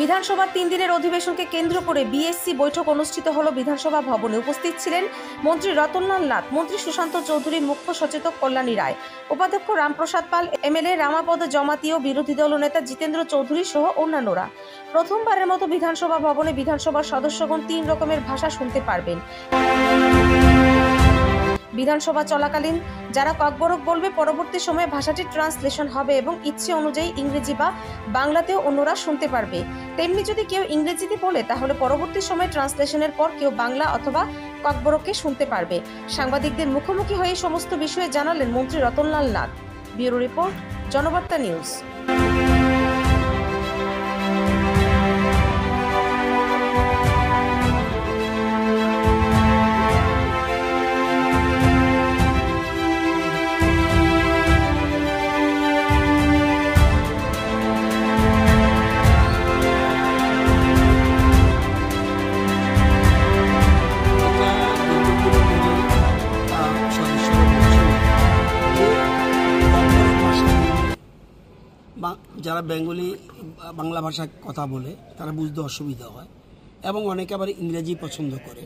বিধানসভার 3 দিনের অধিবেশনকে কেন্দ্র করে বিএসসি বৈঠক অনুষ্ঠিত হলো বিধানসভা ভবনে। উপস্থিত ছিলেন মন্ত্রী রতনলাল নাথ, মন্ত্রী সুশান্ত চৌধুরী, মুখ্য সচেতক কল্যাণী রায়, উপাধ্যক্ষ রামপ্রসাদ পাল, এমএলএ রামাপদ জমাতীয়, বিরোধী দলনেতা জিতেন্দ্র চৌধুরী সহ অন্যান্যরা। প্রথমবারের মতো বিধানসভা ভবনে বিধানসভার সদস্যগণ 3 রকমের ভাষা শুনতে পারবেন। বিধানসভা চলাকালীন যারা ককবরক বলবে, পরবর্তী সময়ে ভাষাটি ট্রান্সলেশন হবে এবং ইচ্ছে অনুযায়ী ইংরেজি বা বাংলাতেও অন্যরা শুনতে পারবে। তেমনি যদি কেউ ইংরেজিতে বলে তাহলে পরবর্তী সময়ে ট্রান্সলেশনের পর কেউ বাংলা অথবা ককবরককে শুনতে পারবে। সাংবাদিকদের মুখোমুখি হয়ে সমস্ত বিষয়ে জানালেন মন্ত্রী Ratanlal Nath. Bureau report, Janabarta news. যারা বেঙ্গলি বাংলা ভাষায় কথা বলে তারা বুঝতে অসুবিধা হয় এবং অনেকে আবার ইংরেজি পছন্দ করে।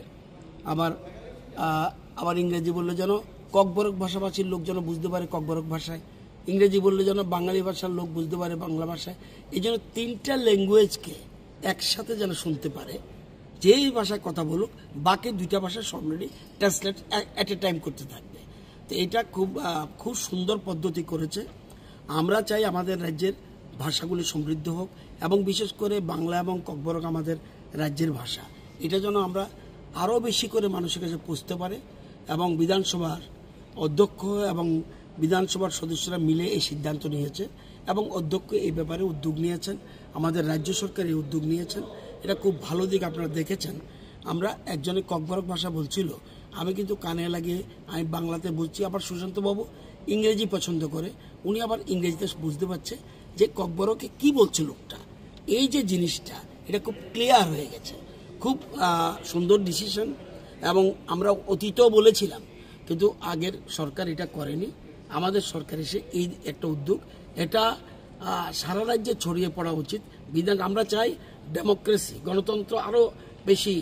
আবার ইংরেজি বললে যেন ককবরক ভাষাভাষীর লোক যেন বুঝতে পারে ককবরক ভাষায়, ইংরেজি বললে যেন বাঙালি ভাষার লোক বুঝতে পারে বাংলা ভাষায়। এই জন্য 3টা ল্যাঙ্গুয়েজকে একসাথে যেন শুনতে পারে, যেই ভাষায় কথা বলুক বাকি 2টা ভাষা সবরেডি ট্রান্সলেট অ্যাট এ টাইম করতে থাকবে। তো এটা খুব সুন্দর পদ্ধতি করেছে। আমরা চাই আমাদের রাজ্যের ভাষাগুলি সমৃদ্ধ হোক এবং বিশেষ করে বাংলা এবং ককবরক আমাদের রাজ্যের ভাষা, এটা যেন আমরা আরও বেশি করে মানুষের কাছে পৌঁছতে পারে। এবং বিধানসভার অধ্যক্ষ এবং বিধানসভার সদস্যরা মিলে এই সিদ্ধান্ত নিয়েছে এবং অধ্যক্ষ এই ব্যাপারে উদ্যোগ নিয়েছেন, আমাদের রাজ্য সরকার এই উদ্যোগ নিয়েছেন। এটা খুব ভালো দিক আপনারা দেখেছেন। আমরা একজনে ককবরক ভাষা বলছিল, আমি কিন্তু কানে লাগিয়ে আমি বাংলাতে বলছি, আবার সুশান্তবাবু ইংরেজি পছন্দ করে, উনি আবার ইংরেজিতে বুঝতে পারছে যে ককবরকে কি বলছে লোকটা। এই যে জিনিসটা এটা খুব ক্লিয়ার হয়ে গেছে, খুব সুন্দর ডিসিশন। এবং আমরা অতীতেও বলেছিলাম কিন্তু আগের সরকার এটা করেনি, আমাদের সরকার এসে এই একটা উদ্যোগ, এটা সারা রাজ্যে ছড়িয়ে পড়া উচিত। আমরা চাই ডেমোক্রেসি, গণতন্ত্র আরও বেশি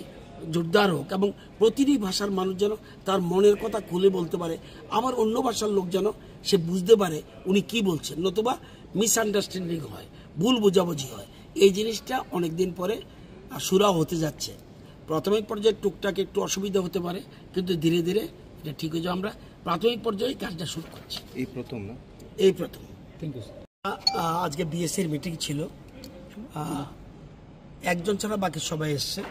জোরদার হোক এবং প্রতিটি ভাষার মানুষ যেন তার মনের কথা খুলে বলতে পারে, আমার অন্য ভাষার লোক যেন সে বুঝতে পারে উনি কি বলছেন, নতুবা মিসআন্ডারস্ট্যান্ডিং হয়, ভুল বোঝাবুঝি হয়। এই জিনিসটা অনেকদিন পরে সুরা হতে যাচ্ছে। প্রাথমিক পর্যায়ে টুকটাক একটু অসুবিধা হতে পারে কিন্তু ধীরে ধীরে এটা ঠিক হয়ে যাবে। আমরা প্রাথমিক পর্যায়ে কাজটা শুরু করছি, এই প্রথম। আজকে বিএসসির মিটিং ছিল, একজন ছাড়া বাকি সবাই এসছে।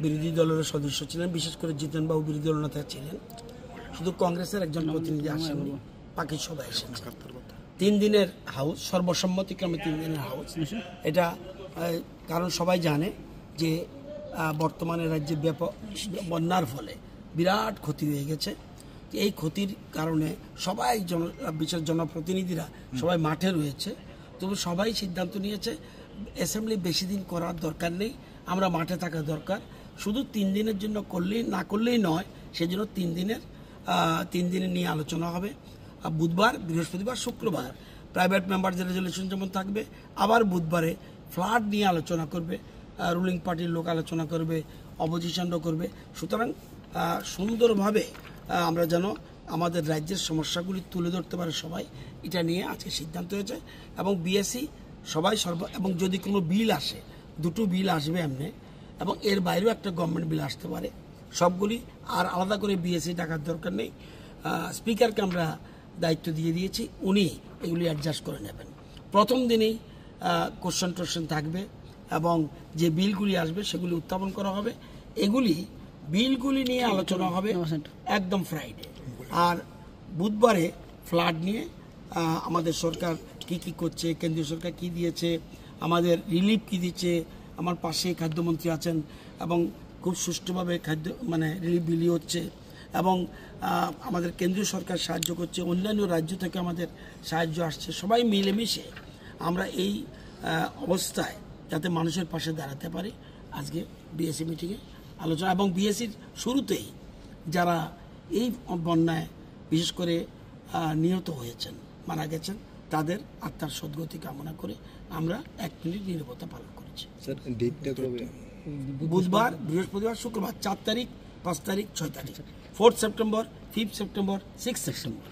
বিরোধী দলের সদস্য ছিলেন, বিশেষ করে জিতেনবাবু বিরোধী দল নেতা ছিলেন, শুধু কংগ্রেসের একজন প্রতিনিধি আসেননি, বাকি সবাই এসেছে। 3 দিনের হাউস, সর্বসম্মতিক্রমে 3 দিনের হাউস। এটা কারণ সবাই জানে যে বর্তমানে রাজ্যে ব্যাপক বন্যার ফলে বিরাট ক্ষতি হয়ে গেছে। এই ক্ষতির কারণে সবাই বিশেষ জনপ্রতিনিধিরা সবাই মাঠে রয়েছে, তবু সবাই সিদ্ধান্ত নিয়েছে অ্যাসেম্বলি বেশি দিন করার দরকার নেই, আমরা মাঠে থাকা দরকার। শুধু 3 দিনের জন্য না করলেই নয়, সেজন্য 3 দিনের নিয়ে আলোচনা হবে। বুধবার, বৃহস্পতিবার, শুক্রবার প্রাইভেট মেম্বারদের রেজলিউশন যেমন থাকবে, আবার বুধবারে ফ্লাড নিয়ে আলোচনা করবে, রুলিং পার্টির লোক আলোচনা করবে, অপোজিশনও করবে। সুতরাং সুন্দরভাবে আমরা যেন আমাদের রাজ্যের সমস্যাগুলি তুলে ধরতে পারে সবাই, এটা নিয়ে আজকে সিদ্ধান্ত হয়েছে। এবং বিএসসি সবাই এবং যদি কোনো বিল আসে, 2টো বিল আসবে এমনি, এবং এর বাইরেও একটা গভর্নমেন্ট বিল আসতে পারে, সবগুলি আর আলাদা করে বিএসসি ডাকার দরকার নেই। স্পিকারকে আমরা দায়িত্ব দিয়ে দিয়েছি, উনি এগুলি অ্যাডজাস্ট করে নেবেন। প্রথম দিনেই কোশ্চেন থাকবে এবং যে বিলগুলি আসবে সেগুলি উত্থাপন করা হবে। বিলগুলি নিয়ে আলোচনা হবে একদম ফ্রাইডে। আর বুধবারে ফ্লাড নিয়ে আমাদের সরকার কি করছে, কেন্দ্রীয় সরকার কি দিয়েছে, আমাদের রিলিফ কি দিচ্ছে, আমার পাশে খাদ্যমন্ত্রী আছেন এবং খুব সুষ্ঠুভাবে রিলিফ বিলি হচ্ছে এবং আমাদের কেন্দ্রীয় সরকার সাহায্য করছে, অন্যান্য রাজ্য থেকে আমাদের সাহায্য আসছে। সবাই মিলেমিশে আমরা এই অবস্থায় যাতে মানুষের পাশে দাঁড়াতে পারি, আজকে বিএসসি মিটিংয়ে আলোচনা। এবং বিএসসির শুরুতেই যারা এই বন্যায় বিশেষ করে নিহত হয়েছেন, মারা গেছেন, তাদের আত্মার সদ্গতি কামনা করে আমরা 1 মিনিট নীরবতা পালন করি। হচ্ছে। স্যার ডেটটা কবে? বুধবার, বৃহস্পতিবার, শুক্রবার, 4 তারিখ, 5 তারিখ, 6 তারিখ, 4 সেপ্টেম্বর, 5 সেপ্টেম্বর, 6 সেপ্টেম্বর।